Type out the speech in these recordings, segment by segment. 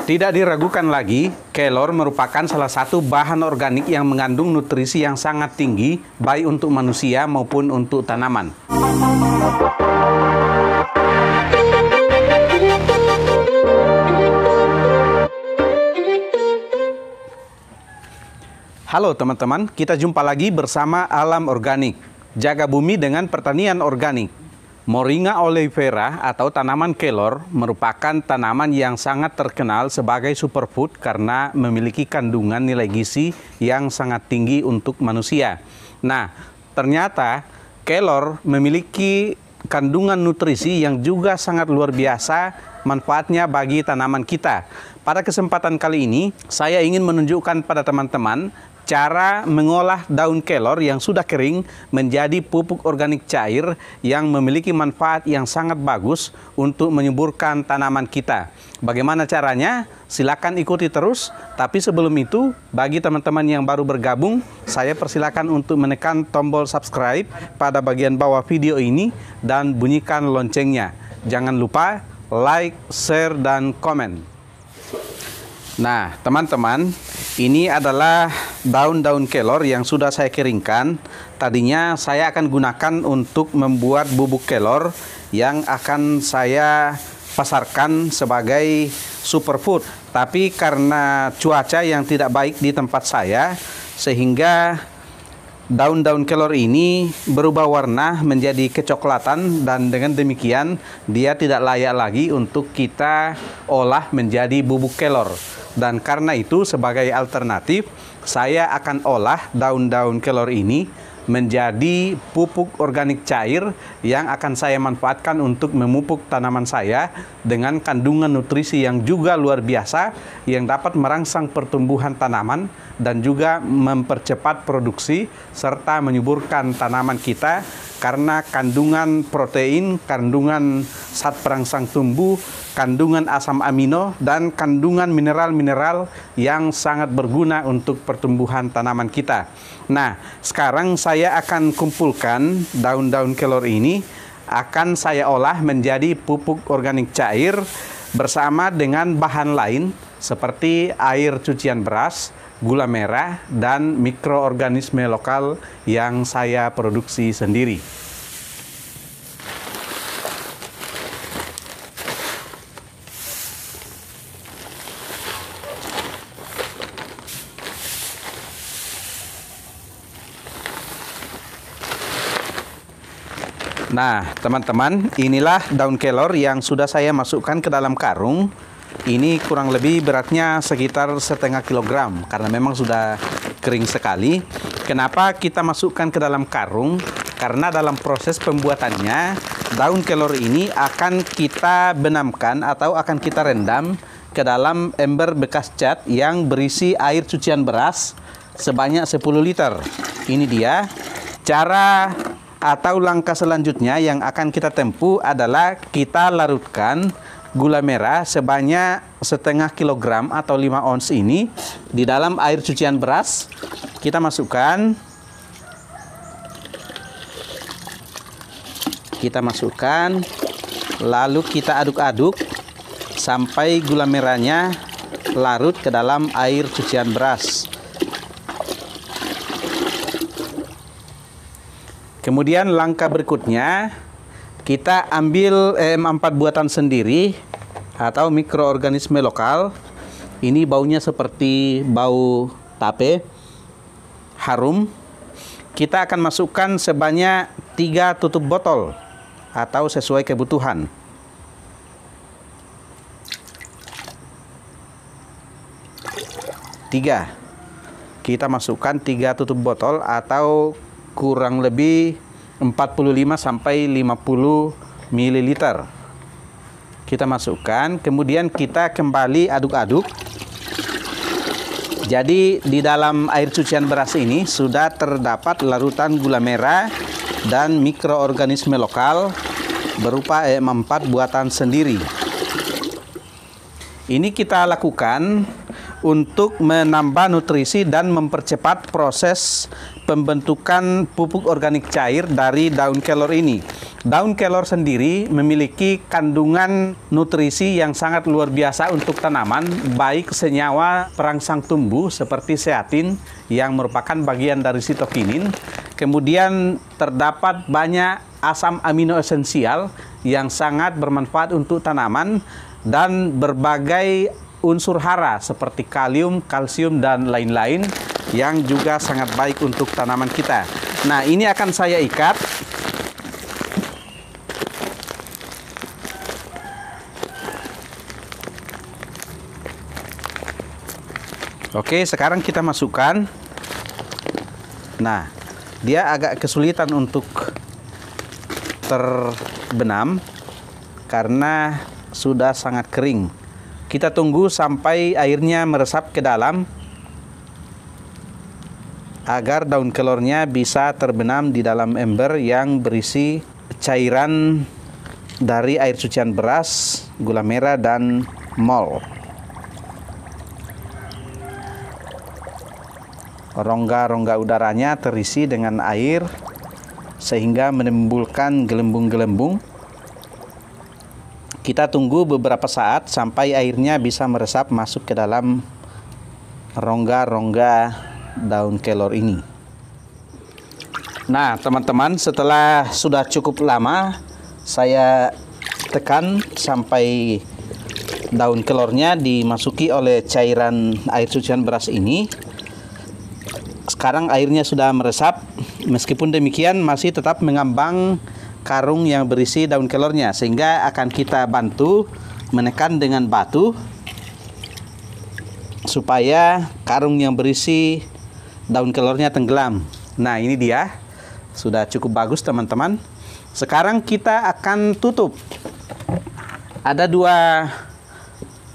Tidak diragukan lagi, kelor merupakan salah satu bahan organik yang mengandung nutrisi yang sangat tinggi, baik untuk manusia maupun untuk tanaman. Halo teman-teman, kita jumpa lagi bersama Alam Organik. Jaga bumi dengan pertanian organik. Moringa oleifera atau tanaman kelor merupakan tanaman yang sangat terkenal sebagai superfood karena memiliki kandungan nilai gizi yang sangat tinggi untuk manusia. Nah, ternyata kelor memiliki kandungan nutrisi yang juga sangat luar biasa manfaatnya bagi tanaman kita. Pada kesempatan kali ini, saya ingin menunjukkan pada teman-teman cara mengolah daun kelor yang sudah kering menjadi pupuk organik cair yang memiliki manfaat yang sangat bagus untuk menyuburkan tanaman kita. Bagaimana caranya? Silakan ikuti terus. Tapi sebelum itu, bagi teman-teman yang baru bergabung, saya persilakan untuk menekan tombol subscribe pada bagian bawah video ini dan bunyikan loncengnya. Jangan lupa like, share, dan komen. Nah, teman-teman, ini adalah daun-daun kelor yang sudah saya keringkan. Tadinya saya akan gunakan untuk membuat bubuk kelor yang akan saya pasarkan sebagai superfood. Tapi karena cuaca yang tidak baik di tempat saya, sehingga daun-daun kelor ini berubah warna menjadi kecoklatan, dan dengan demikian dia tidak layak lagi untuk kita olah menjadi bubuk kelor. Dan karena itu sebagai alternatif saya akan olah daun-daun kelor ini menjadi pupuk organik cair yang akan saya manfaatkan untuk memupuk tanaman saya dengan kandungan nutrisi yang juga luar biasa yang dapat merangsang pertumbuhan tanaman dan juga mempercepat produksi serta menyuburkan tanaman kita karena kandungan protein, kandungan zat perangsang tumbuh, kandungan asam amino, dan kandungan mineral-mineral yang sangat berguna untuk pertumbuhan tanaman kita. Nah, sekarang saya akan kumpulkan daun-daun kelor ini, akan saya olah menjadi pupuk organik cair bersama dengan bahan lain seperti air cucian beras, gula merah, dan mikroorganisme lokal yang saya produksi sendiri. Nah, teman-teman, inilah daun kelor yang sudah saya masukkan ke dalam karung. Ini kurang lebih beratnya sekitar setengah kilogram karena memang sudah kering sekali. Kenapa kita masukkan ke dalam karung? Karena dalam proses pembuatannya daun kelor ini akan kita benamkan atau akan kita rendam ke dalam ember bekas cat yang berisi air cucian beras sebanyak 10 liter. Ini dia cara atau langkah selanjutnya yang akan kita tempuh adalah kita larutkan gula merah sebanyak setengah kilogram atau 5 ons ini di dalam air cucian beras. Kita masukkan, lalu kita aduk-aduk sampai gula merahnya larut ke dalam air cucian beras. Kemudian langkah berikutnya, kita ambil EM4 buatan sendiri atau mikroorganisme lokal. Ini baunya seperti bau tape, harum. Kita akan masukkan sebanyak 3 tutup botol atau sesuai kebutuhan. Kita masukkan 3 tutup botol atau kurang lebih 45 sampai 50 ml. Kita masukkan, kemudian kita kembali aduk-aduk. Jadi di dalam air cucian beras ini sudah terdapat larutan gula merah dan mikroorganisme lokal berupa EM4 buatan sendiri. Ini kita lakukan untuk menambah nutrisi dan mempercepat proses pembentukan pupuk organik cair dari daun kelor ini. Daun kelor sendiri memiliki kandungan nutrisi yang sangat luar biasa untuk tanaman, baik senyawa perangsang tumbuh seperti zeatin yang merupakan bagian dari sitokinin. Kemudian terdapat banyak asam amino esensial yang sangat bermanfaat untuk tanaman dan berbagai unsur hara seperti kalium, kalsium, dan lain-lain yang juga sangat baik untuk tanaman kita. Nah, ini akan saya ikat. Oke, sekarang kita masukkan. Nah, dia agak kesulitan untuk terbenam karena sudah sangat kering. Kita tunggu sampai airnya meresap ke dalam agar daun kelornya bisa terbenam di dalam ember yang berisi cairan dari air cucian beras, gula merah, dan mol. Rongga-rongga udaranya terisi dengan air sehingga menimbulkan gelembung-gelembung. Kita tunggu beberapa saat sampai airnya bisa meresap masuk ke dalam rongga-rongga daun kelor ini. Nah, teman-teman, setelah sudah cukup lama saya tekan sampai daun kelornya dimasuki oleh cairan air cucian beras ini. Sekarang airnya sudah meresap, meskipun demikian masih tetap mengambang karung yang berisi daun kelornya, sehingga akan kita bantu menekan dengan batu supaya karung yang berisi daun kelornya tenggelam. Nah, ini dia, sudah cukup bagus teman-teman. Sekarang kita akan tutup. Ada dua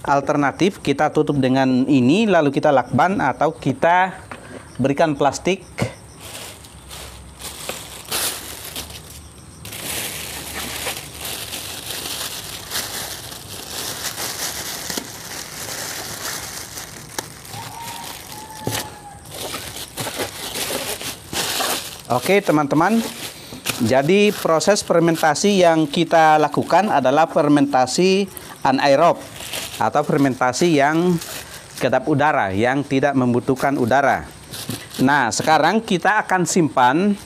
alternatif, kita tutup dengan ini lalu kita lakban, atau kita berikan plastik. Oke teman-teman, jadi proses fermentasi yang kita lakukan adalah fermentasi anaerob atau fermentasi yang kedap udara, yang tidak membutuhkan udara. Nah, sekarang kita akan simpan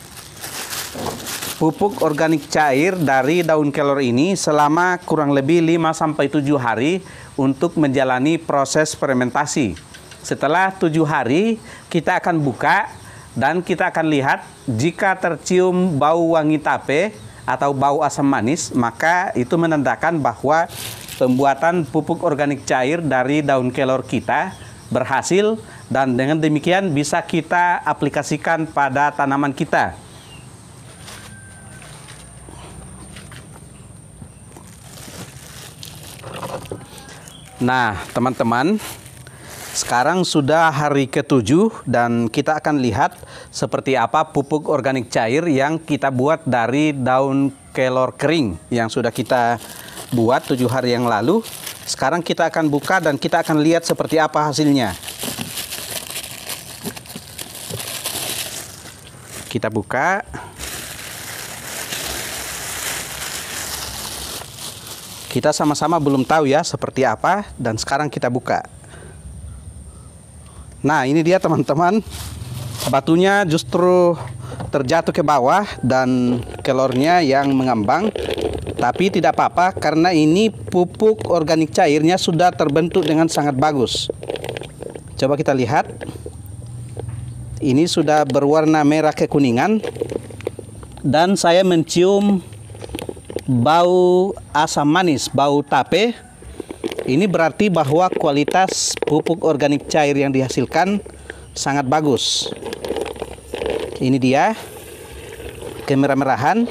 pupuk organik cair dari daun kelor ini selama kurang lebih 5-7 hari untuk menjalani proses fermentasi. Setelah 7 hari, kita akan buka dan kita akan lihat jika tercium bau wangi tape atau bau asam manis, maka itu menandakan bahwa pembuatan pupuk organik cair dari daun kelor kita berhasil, dan dengan demikian bisa kita aplikasikan pada tanaman kita. Nah, teman-teman, sekarang sudah hari ke-7 dan kita akan lihat seperti apa pupuk organik cair yang kita buat dari daun kelor kering yang sudah kita buat 7 hari yang lalu. Sekarang kita akan buka dan kita akan lihat seperti apa hasilnya. Kita buka. Kita sama-sama belum tahu ya seperti apa, dan sekarang kita buka. Nah, ini dia teman-teman. Batunya justru terjatuh ke bawah dan kelornya yang mengambang. Tapi tidak apa-apa karena ini pupuk organik cairnya sudah terbentuk dengan sangat bagus. Coba kita lihat. Ini sudah berwarna merah kekuningan. Dan saya mencium bau asam manis, bau tape. Ini berarti bahwa kualitas pupuk organik cair yang dihasilkan sangat bagus. Ini dia, kemerah-merahan.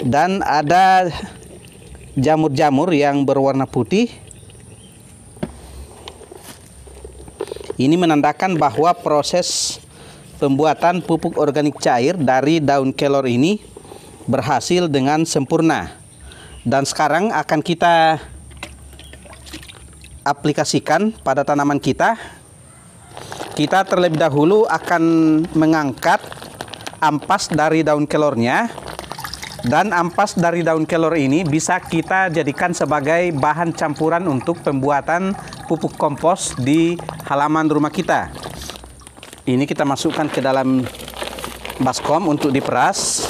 Dan ada jamur-jamur yang berwarna putih. Ini menandakan bahwa proses pembuatan pupuk organik cair dari daun kelor ini berhasil dengan sempurna. Dan sekarang akan kita aplikasikan pada tanaman kita, kita terlebih dahulu akan mengangkat ampas dari daun kelornya. Dan ampas dari daun kelor ini bisa kita jadikan sebagai bahan campuran untuk pembuatan pupuk kompos di halaman rumah kita. Ini kita masukkan ke dalam baskom untuk diperas.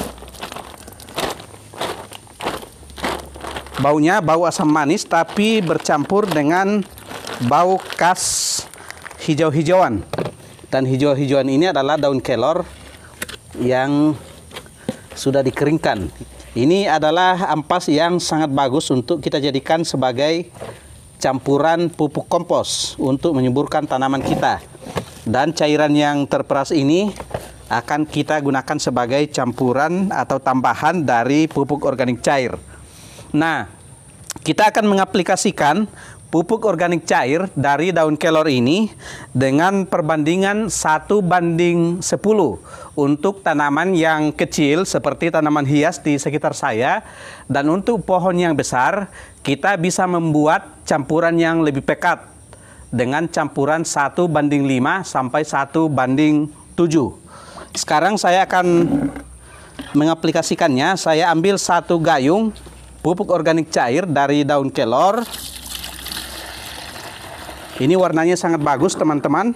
Baunya bau asam manis tapi bercampur dengan bau khas hijau-hijauan. Dan hijau-hijauan ini adalah daun kelor yang sudah dikeringkan. Ini adalah ampas yang sangat bagus untuk kita jadikan sebagai campuran pupuk kompos untuk menyuburkan tanaman kita. Dan cairan yang terperas ini akan kita gunakan sebagai campuran atau tambahan dari pupuk organik cair. Nah, kita akan mengaplikasikan pupuk organik cair dari daun kelor ini dengan perbandingan 1:10 untuk tanaman yang kecil seperti tanaman hias di sekitar saya, dan untuk pohon yang besar kita bisa membuat campuran yang lebih pekat dengan campuran 1:5 sampai 1:7. Sekarang saya akan mengaplikasikannya. Saya ambil 1 gayung pupuk organik cair dari daun kelor. Ini warnanya sangat bagus, teman-teman.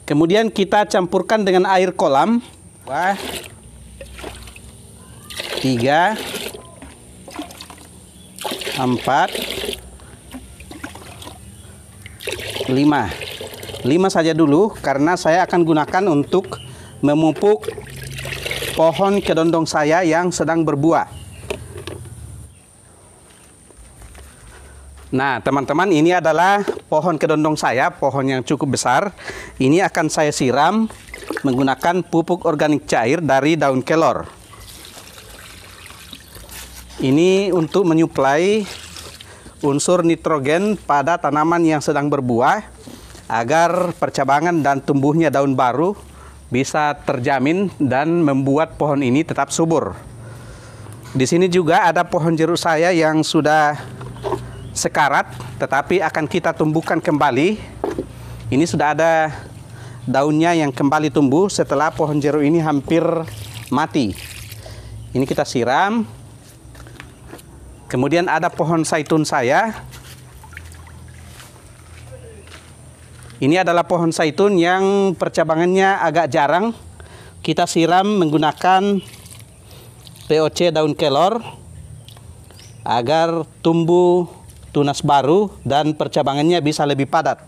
Kemudian kita campurkan dengan air kolam. 3, 4, 5. 5 saja dulu karena saya akan gunakan untuk memupuk pohon kedondong saya yang sedang berbuah. Nah, teman-teman, ini adalah pohon kedondong saya, pohon yang cukup besar. Ini akan saya siram menggunakan pupuk organik cair dari daun kelor. Ini untuk menyuplai unsur nitrogen pada tanaman yang sedang berbuah agar percabangan dan tumbuhnya daun baru bisa terjamin dan membuat pohon ini tetap subur. Di sini juga ada pohon jeruk saya yang sudah sekarat, tetapi akan kita tumbuhkan kembali. Ini sudah ada daunnya yang kembali tumbuh setelah pohon jeruk ini hampir mati. Ini kita siram. Kemudian ada pohon zaitun saya. Ini adalah pohon zaitun yang percabangannya agak jarang. Kita siram menggunakan POC daun kelor agar tumbuh tunas baru dan percabangannya bisa lebih padat.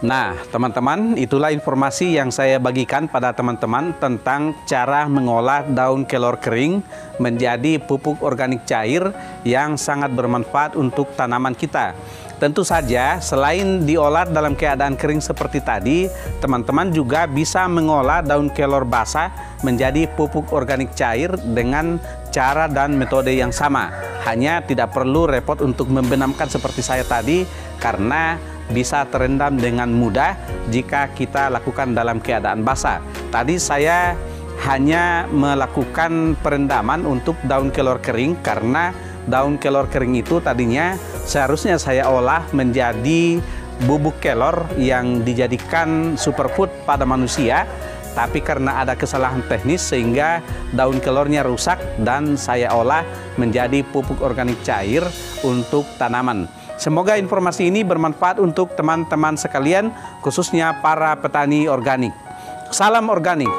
Nah, teman-teman, itulah informasi yang saya bagikan pada teman-teman tentang cara mengolah daun kelor kering menjadi pupuk organik cair yang sangat bermanfaat untuk tanaman kita. Tentu saja, selain diolah dalam keadaan kering seperti tadi, teman-teman juga bisa mengolah daun kelor basah menjadi pupuk organik cair dengan cara dan metode yang sama. Hanya tidak perlu repot untuk membenamkan seperti saya tadi, karena bisa terendam dengan mudah jika kita lakukan dalam keadaan basah. Tadi saya hanya melakukan perendaman untuk daun kelor kering karena daun kelor kering itu tadinya seharusnya saya olah menjadi bubuk kelor yang dijadikan superfood pada manusia, tapi karena ada kesalahan teknis sehingga daun kelornya rusak dan saya olah menjadi pupuk organik cair untuk tanaman. Semoga informasi ini bermanfaat untuk teman-teman sekalian, khususnya para petani organik. Salam organik.